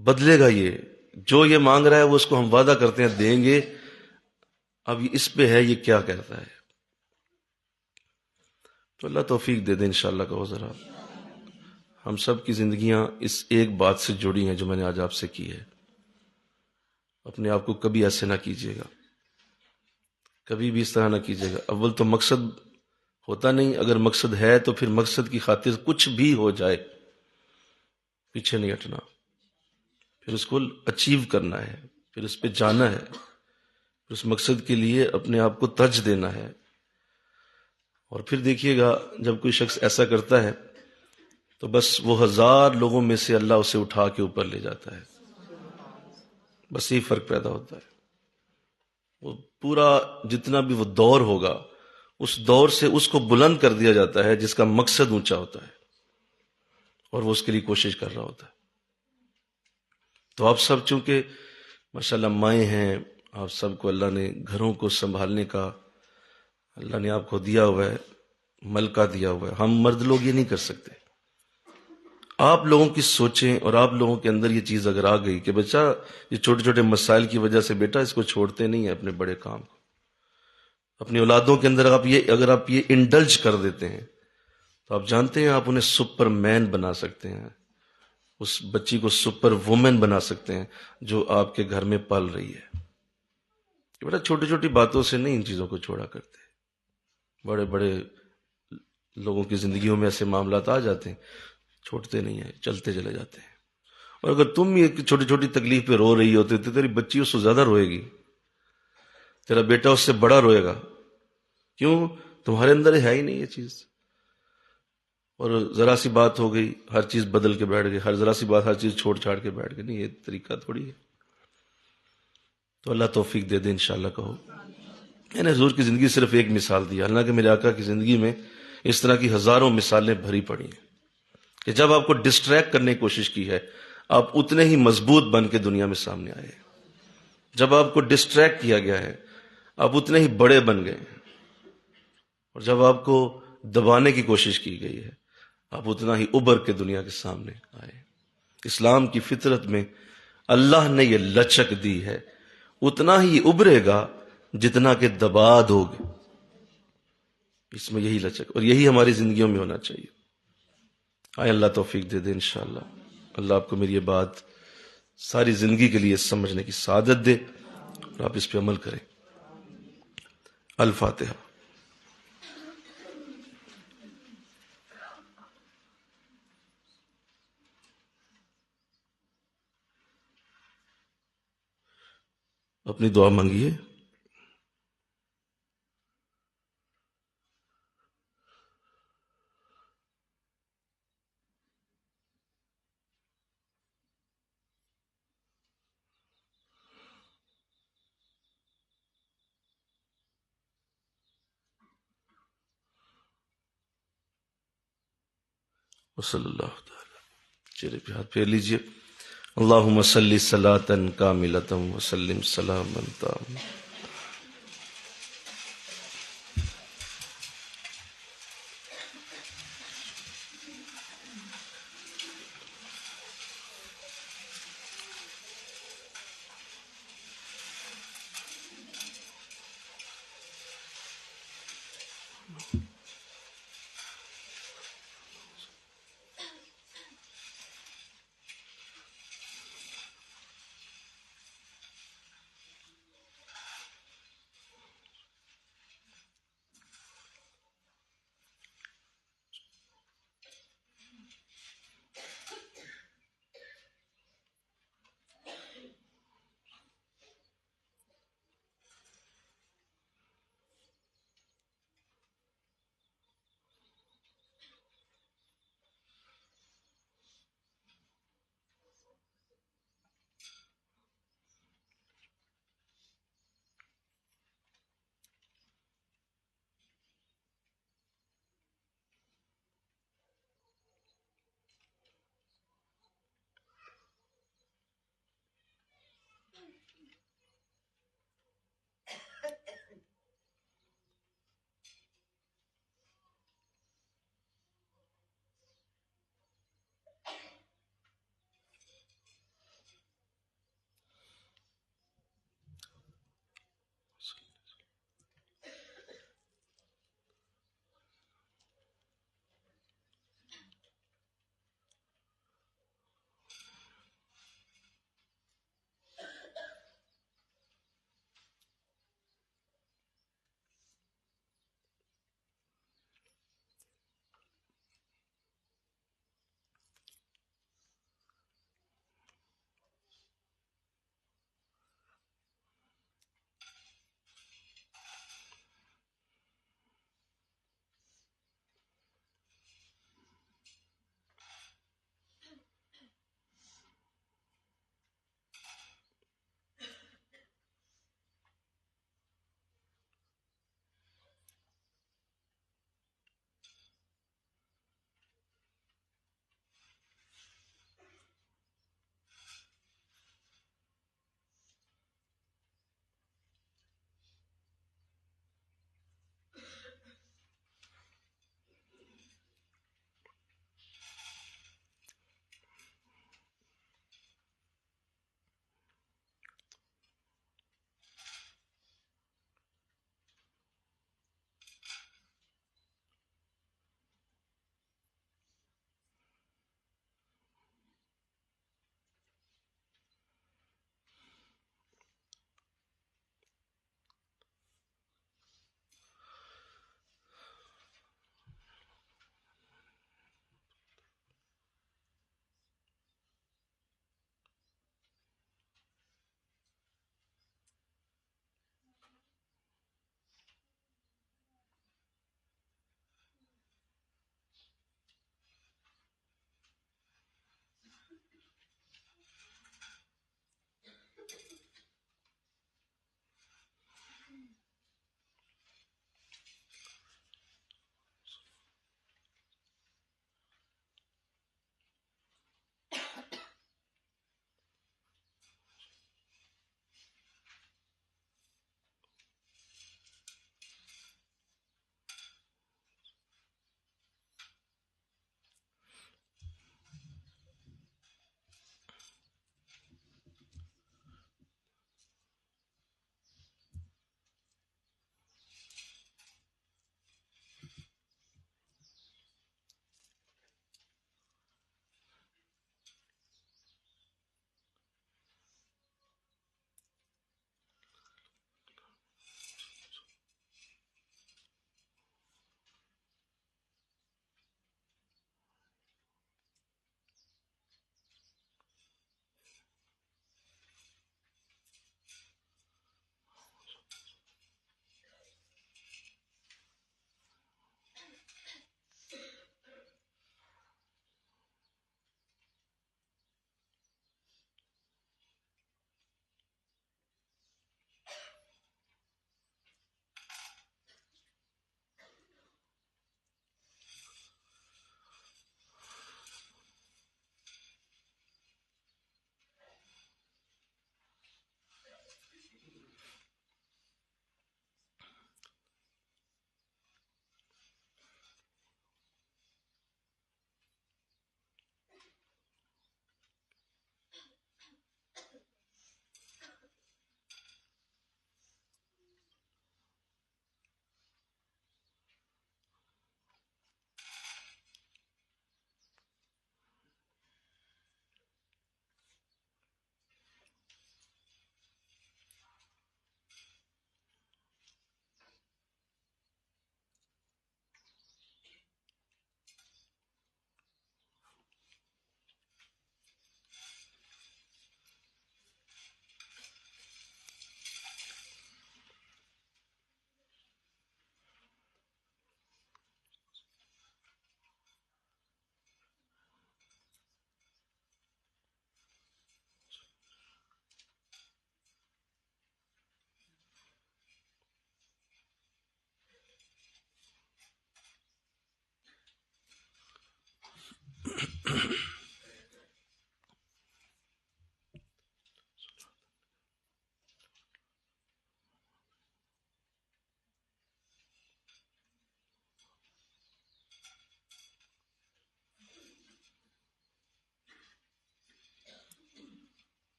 بدلے گا. یہ جو یہ مانگ رہا ہے وہ اس کو ہم وعدہ کرتے ہیں دیں گے. اب اس پہ ہے یہ کیا کہتا ہے. تو اللہ توفیق دے دے انشاءاللہ. کہو ذرا، ہم سب کی زندگیاں اس ایک بات سے جڑی ہیں جو میں نے آج آپ سے کی ہے. اپنے آپ کو کبھی ایسے نہ کیجیے گا، کبھی بھی اس طرح نہ کیجیے گا. اول تو مقصد ہوتا نہیں، اگر مقصد ہے تو پھر مقصد کی خاطر کچھ بھی ہو جائے پیچھے نہیں ہٹنا، پھر اس کو اچیو کرنا ہے، پھر اس پہ جانا ہے، پھر اس مقصد کے لیے اپنے آپ کو ترج دینا ہے. اور پھر دیکھیے گا جب کوئی شخص ایسا کرتا ہے تو بس وہ 1000 لوگوں میں سے اللہ اسے اٹھا کے اوپر لے جاتا ہے. بس یہی فرق پیدا ہوتا ہے. وہ پورا جتنا بھی وہ دور ہوگا اس دور سے اس کو بلند کر دیا جاتا ہے جس کا مقصد اونچا ہوتا ہے اور وہ اس کے لیے کوشش کر رہا ہوتا ہے. تو آپ سب چونکہ ماشاءاللہ مائیں ہیں، آپ سب کو اللہ نے گھروں کو سنبھالنے کا اللہ نے آپ کو دیا ہوا ہے، ملکہ دیا ہوا ہے. ہم مرد لوگ یہ نہیں کر سکتے. آپ لوگوں کی سوچیں اور آپ لوگوں کے اندر یہ چیز اگر آ گئی کہ بچہ یہ چھوٹے چھوٹے مسائل کی وجہ سے بیٹا اس کو چھوڑتے نہیں ہیں اپنے بڑے کام کو، اپنی اولادوں کے اندر اگر آپ یہ انڈلج کر دیتے ہیں تو آپ جانتے ہیں آپ انہیں سپر مین بنا سکتے ہیں، اس بچی کو سپر وومن بنا سکتے ہیں جو آپ کے گھر میں پل رہی ہے. بیٹا چھوٹی چھوٹی باتوں سے نہیں ان چیزوں کو چھوڑا کرتے. بڑے بڑے لوگوں کی زندگیوں میں ایسے معاملات آ جاتے ہیں، چھوڑتے نہیں ہیں، چلتے چلے جاتے ہیں. اور اگر تم یہ چھوٹی چھوٹی تکلیف پہ رو رہی ہوتے تو تیری بچی اس سے زیادہ روئے گی، تیرا بیٹا اس سے بڑا روئے گا. کیوں؟ تمہارے اندر ہے ہی نہیں یہ چیز. اور ذرا سی بات ہو گئی ہر چیز بدل کے بیٹھ گئی، ہر ذرا سی بات ہر چیز چھوڑ چھاڑ کے بیٹھ گئی. نہیں، یہ طریقہ تھوڑی ہے. تو اللہ توفیق دے دے انشاءاللہ. کہو میں نے حضور کی زندگی صرف ایک مثال دی، حالانکہ میرے آقا کی زندگی میں اس طرح کی ہزاروں مثالیں بھری پڑی ہیں کہ جب آپ کو ڈسٹریکٹ کرنے کی کوشش کی ہے آپ اتنے ہی مضبوط بن کے دنیا میں سامنے آئے. جب آپ کو ڈسٹریکٹ کیا گیا ہے آپ اتنے ہی بڑے بن گئے، اور جب آپ کو دبانے کی کوشش کی گئی ہے آپ اتنا ہی ابھر کے دنیا کے سامنے آئے. اسلام کی فطرت میں اللہ نے یہ لچک دی ہے، اتنا ہی ابھرے گا جتنا کہ دبا دو گے. اس میں یہی لچک اور یہی ہماری زندگیوں میں ہونا چاہیے. آئے اللہ توفیق دے دے انشاءاللہ. اللہ آپ کو میری یہ بات ساری زندگی کے لیے سمجھنے کی سعادت دے اور آپ اس پہ عمل کریں. الفاتحہ. اپنی دعا مانگیے. وصلی اللہ تعالی. چہرے پہ ہاتھ پھیر لیجئے. اللہم صلی صلاۃ کاملۃ وسلم سلاما تاما.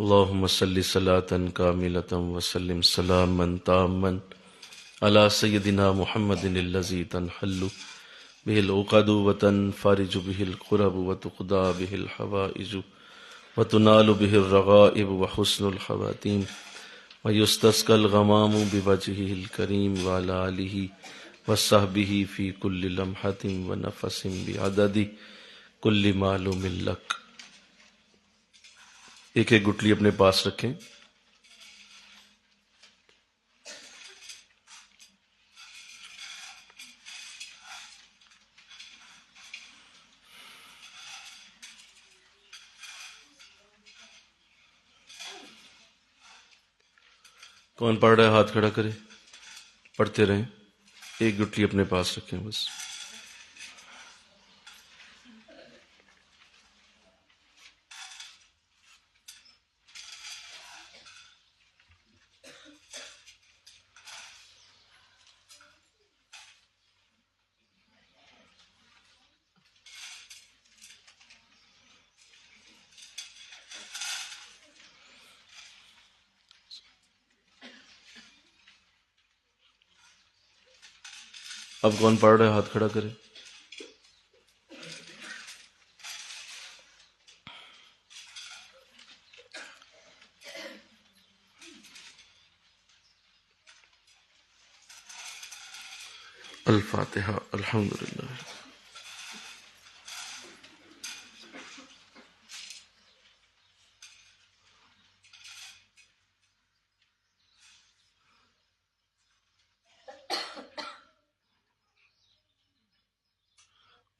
اللهم صل صلاة كاملة وسلم سلاما تاما على سيدنا محمد الذي تنحل به العقد وتنفرج به الكرب وتقضى به الحوائج وتنال به الرغائب وحسن الخواتيم ويستسقى الغمام بوجهه الكريم وعلى آله وصحبه في كل لمحة ونفس بعدد كل معلوم لك. ایک ایک گٹلی اپنے پاس رکھیں. کون پڑھ رہا ہے ہاتھ کھڑا کرے، پڑھتے رہیں. ایک گٹلی اپنے پاس رکھیں بس. اب کون پڑھ رہا ہے ہاتھ کھڑا کرے. الفاتحہ. الحمدللہ.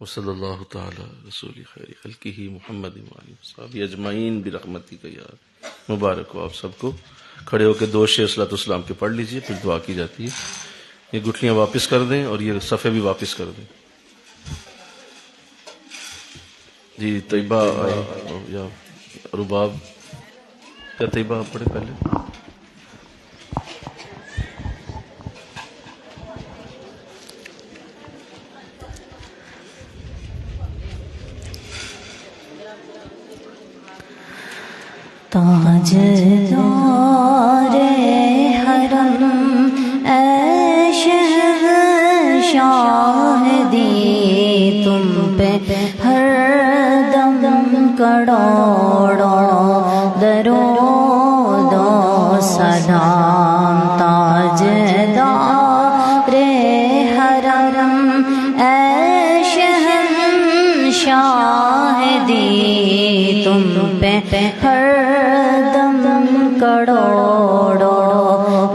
وصلی اللہ تعالی رسول خیر خلقہ محمد وآلہ وصحبہ اجمعین برحمتک یا رب. مبارک ہو آپ سب کو. کھڑے ہو کے دو شعر صلاۃ والسلام کے پڑھ لیجئے، پھر دعا کی جاتی ہے. یہ گٹھلیاں واپس کر دیں اور یہ صفحے بھی واپس کر دیں. جی طیبہ یا رباب، کیا طیبہ آپ پڑھے پہلے؟ تاجدار حرم اے شہنشاہ دی، تم پہ ہر دم کروڑوں درود و سلام. تاجدار حرم اے شہنشاہ دی، تم پہ ہر کروڑوں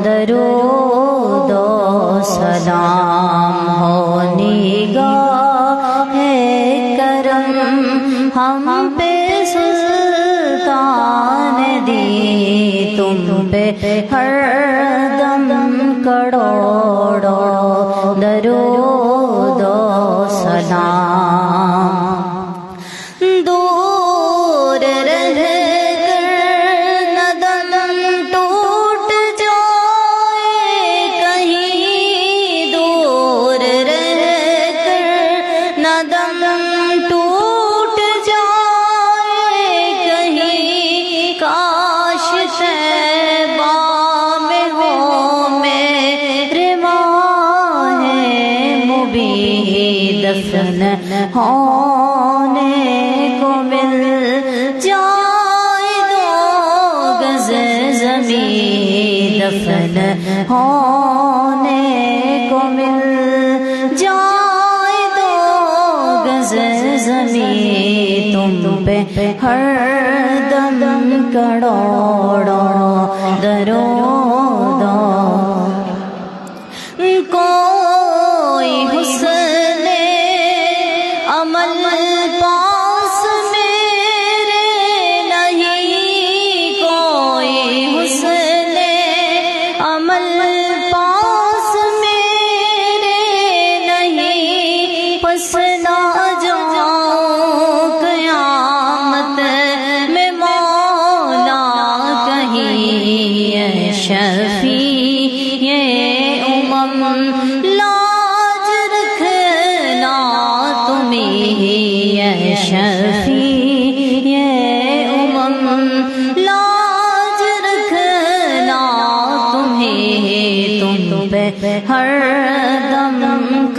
درود و سلام ہو. نگاہ کرم ہم پہ سلطان دی، تم پہ ہر دم کروڑوں درود و سلام. دفن ہونے کو مل جائے دو گز زمین، دفن ہونے کو مل جائے دو گز زمین، تم پہ ہر دم کروڑوں درود. کوئی حسن عمل پاس میرے نہیں، کوئی حسن عمل پاس میرے نہیں، پس نہ جاؤں قیامت میں مولا کہیں. شفیع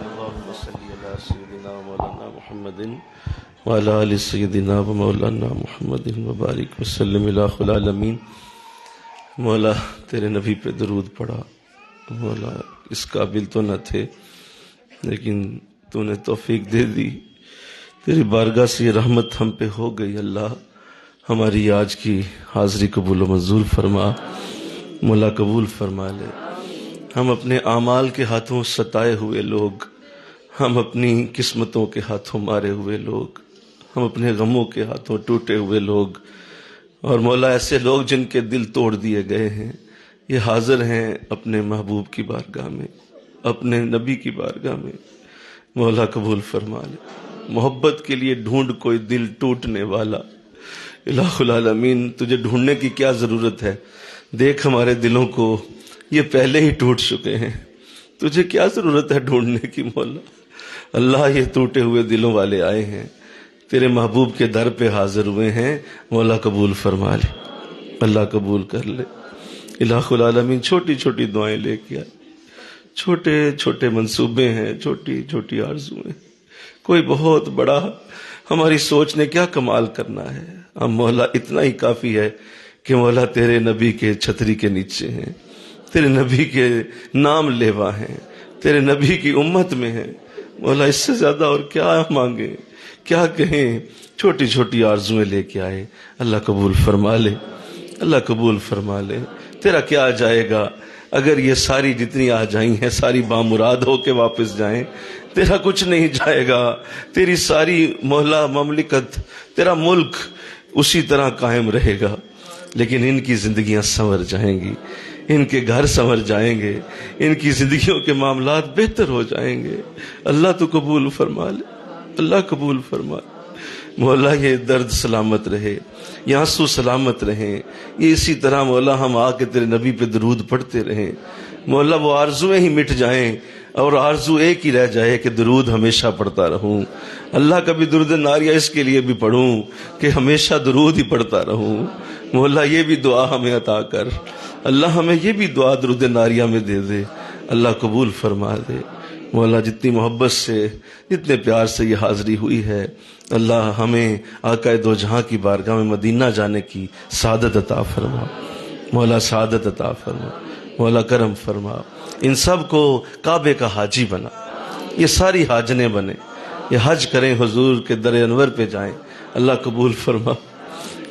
اللهم صل على سيدنا مولانا محمد وعلی آل سیدنا و مولانا محمد وبارک وسلم الہ العالمین۔ مولا تیرے نبی پہ درود پڑھا، مولا اس قابل تو نہ تھے لیکن تو نے توفیق دے دی، تیری بارگاہ سے یہ رحمت ہم پہ ہو گئی۔ اللہ ہماری آج کی حاضری قبول و منظور فرما، مولا قبول فرما لے۔ ہم اپنے اعمال کے ہاتھوں ستائے ہوئے لوگ، ہم اپنی قسمتوں کے ہاتھوں مارے ہوئے لوگ، ہم اپنے غموں کے ہاتھوں ٹوٹے ہوئے لوگ، اور مولا ایسے لوگ جن کے دل توڑ دیے گئے ہیں، یہ حاضر ہیں اپنے محبوب کی بارگاہ میں، اپنے نبی کی بارگاہ میں۔ مولا قبول فرما لے۔ محبت کے لیے ڈھونڈ کوئی دل ٹوٹنے والا، الہ العالمین تجھے ڈھونڈنے کی کیا ضرورت ہے؟ دیکھ ہمارے دلوں کو، یہ پہلے ہی ٹوٹ چکے ہیں، تجھے کیا ضرورت ہے ڈھونڈنے کی مولا؟ اللہ یہ ٹوٹے ہوئے دلوں والے آئے ہیں، تیرے محبوب کے در پہ حاضر ہوئے ہیں، مولا قبول فرما لے، اللہ قبول کر لے۔ الہ العالمین چھوٹی چھوٹی دعائیں لے کے آئے، چھوٹے چھوٹے منصوبے ہیں، چھوٹی چھوٹی آرزویں، کوئی بہت بڑا ہماری سوچ نے کیا کمال کرنا ہے؟ ہم مولا اتنا ہی کافی ہے کہ مولا تیرے نبی کے چھتری کے نیچے ہیں، تیرے نبی کے نام لیوا ہیں، تیرے نبی کی امت میں ہیں، مولا اس سے زیادہ اور کیا مانگیں، کیا کہیں؟ چھوٹی چھوٹی آرزویں لے کے آئے، اللہ قبول فرما لے، اللہ قبول فرما لے۔ تیرا کیا جائے گا اگر یہ ساری جتنی آ جائیں ہیں ساری بامراد ہو کے واپس جائیں؟ تیرا کچھ نہیں جائے گا، تیری ساری مولا مملکت، تیرا ملک اسی طرح قائم رہے گا، لیکن ان کی زندگیاں سنور جائیں گی، ان کے گھر سنور جائیں گے، ان کی زندگیوں کے معاملات بہتر ہو جائیں گے۔ اللہ تو قبول فرما لے، اللہ قبول فرما لے۔ مولا یہ درد سلامت رہے، یہ آنسو سلامت رہیں، یہ اسی طرح مولا ہم آ کے تیرے نبی پہ درود پڑھتے رہیں، مولا وہ آرزویں ہی مٹ جائیں اور آرزو ایک ہی رہ جائے کہ درود ہمیشہ پڑھتا رہوں۔ اللہ کبھی درود ناریہ اس کے لیے بھی پڑھوں کہ ہمیشہ درود ہی پڑھتا رہوں۔ مولا یہ بھی دعا ہمیں عطا کر، اللہ ہمیں یہ بھی دعا درود ناریہ میں دے دے، اللہ قبول فرما دے۔ مولا جتنی محبت سے، جتنے پیار سے یہ حاضری ہوئی ہے، اللہ ہمیں آقا دو جہاں کی بارگاہ میں مدینہ جانے کی سعادت عطا فرما، مولا سعادت عطا فرما، مولا کرم فرما۔ ان سب کو کعبے کا حاجی بنا، یہ ساری حاجنیں بنے، یہ حج کریں، حضور کے در انور پہ جائیں، اللہ قبول فرما۔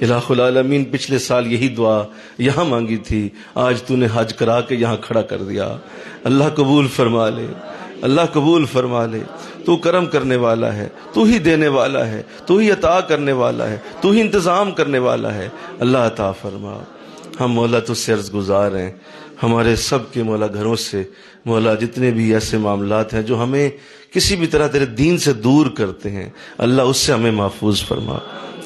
الہ العالمین پچھلے سال یہی دعا یہاں مانگی تھی، آج تو نے حج کرا کے یہاں کھڑا کر دیا، اللہ قبول فرما لے، اللہ قبول فرما لے۔ تو کرم کرنے والا ہے، تو ہی دینے والا ہے، تو ہی عطا کرنے والا ہے، تو ہی انتظام کرنے والا ہے، اللہ عطا فرما۔ ہم مولا تجھ سے عرض گزار ہیں، ہمارے سب کے مولا گھروں سے مولا جتنے بھی ایسے معاملات ہیں جو ہمیں کسی بھی طرح تیرے دین سے دور کرتے ہیں، اللہ اس سے ہمیں محفوظ فرما،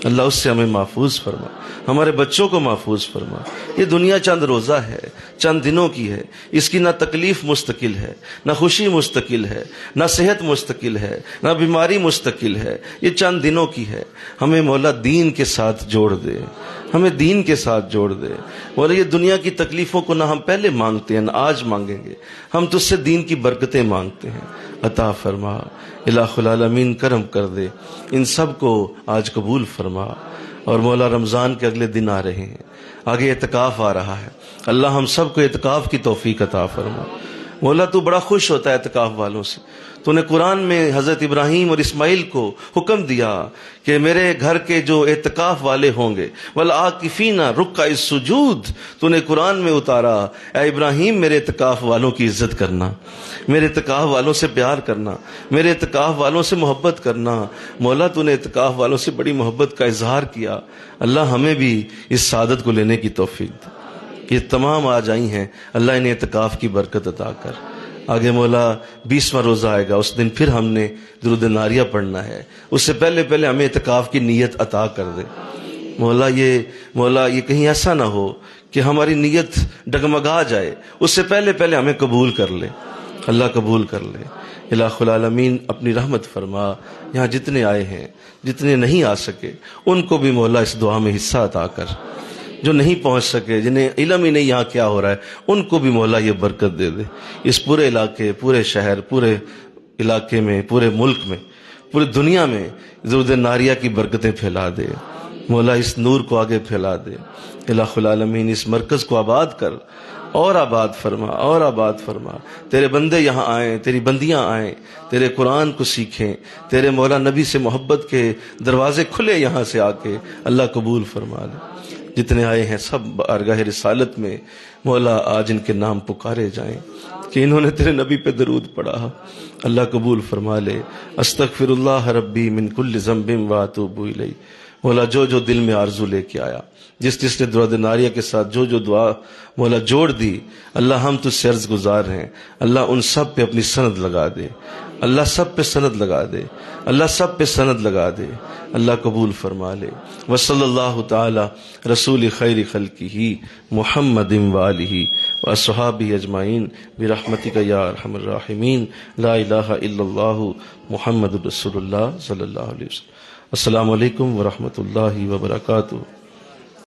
اللہ اس سے ہمیں محفوظ فرما، ہمارے بچوں کو محفوظ فرما۔ یہ دنیا چند روزہ ہے، چند دنوں کی ہے، اس کی نہ تکلیف مستقل ہے، نہ خوشی مستقل ہے، نہ صحت مستقل ہے، نہ بیماری مستقل ہے، یہ چند دنوں کی ہے۔ ہمیں مولا دین کے ساتھ جوڑ دے، ہمیں دین کے ساتھ جوڑ دے مولا۔ یہ دنیا کی تکلیفوں کو نہ ہم پہلے مانگتے ہیں نہ آج مانگیں گے، ہم تجھ سے دین کی برکتیں مانگتے ہیں، عطا فرما۔ الہ العالمین کرم کر دے، ان سب کو آج قبول فرما۔ اور مولا رمضان کے اگلے دن آ رہے ہیں، آگے اعتکاف آ رہا ہے، اللہ ہم سب کو اعتکاف کی توفیق عطا فرما۔ مولا تو بڑا خوش ہوتا ہے اعتکاف والوں سے، تو نے قرآن میں حضرت ابراہیم اور اسماعیل کو حکم دیا کہ میرے گھر کے جو اعتکاف والے ہوں گے والعاکفین رکع السجود، تو نے قرآن میں اتارا، اے ابراہیم میرے اعتکاف والوں کی عزت کرنا، میرے اعتکاف والوں سے پیار کرنا، میرے اعتکاف والوں سے محبت کرنا۔ مولا تو نے اعتکاف والوں سے بڑی محبت کا اظہار کیا، اللہ ہمیں بھی اس سعادت کو لینے کی توفیق دے۔ یہ تمام آ جائی ہیں، اللہ انہیں اعتکاف کی برکت عطا کر۔ آگے مولا 20واں روزہ آئے گا، اس دن پھر ہم نے درود ناریہ پڑھنا ہے، اس سے پہلے پہلے ہمیں اعتکاف کی نیت عطا کر دے مولا۔ یہ کہیں ایسا نہ ہو کہ ہماری نیت ڈگمگا جائے، اس سے پہلے پہلے ہمیں قبول کر لے، اللہ قبول کر لے۔ الہ العالمین اپنی رحمت فرما، یہاں جتنے آئے ہیں، جتنے نہیں آ سکے، ان کو بھی مولا اس دعا میں حصہ عطا کر۔ جو نہیں پہنچ سکے، جنہیں علم ہی نہیں یہاں کیا ہو رہا ہے، ان کو بھی مولا یہ برکت دے دے۔ اس پورے علاقے، پورے شہر، پورے علاقے میں، پورے ملک میں پوری دنیا میں درود ناریہ کی برکتیں پھیلا دے مولا، اس نور کو آگے پھیلا دے الہ العالمین، اس مرکز کو آباد کر اور آباد فرما اور آباد فرما، تیرے بندے یہاں آئیں، تیری بندیاں آئیں، تیرے قرآن کو سیکھیں، تیرے مولا نبی سے محبت کے دروازے کھلے یہاں سے آ کے، اللہ قبول فرما لے۔ جتنے آئے ہیں سب بارگاہ رسالت میں مولا آج ان کے نام پکارے جائیں کہ انہوں نے تیرے نبی پہ درود پڑھا، اللہ قبول فرما لے۔ استغفر اللہ ربی من کل ذنب واتوب الیہ، مولا جو جو دل میں آرزو لے کے آیا، جس نے درود ناریہ کے ساتھ جو دعا مولا جوڑ دی، اللہ ہم تجھ سے عرض گزار ہیں، اللہ ان سب پہ اپنی سند لگا دے، اللہ سب پہ سند لگا دے، اللہ سب پہ سند لگا دے، اللہ قبول فرما لے۔ وصلی اللہ تعالی رسول خیر خلقہ محمد وآلہ واصحابہ اجمعین برحمتک یا ارحم الراحمین، لا الہ الا اللہ محمد رسول اللہ صلی اللہ علیہ وسلم۔ السلام علیکم ورحمۃ اللہ وبرکاتہ۔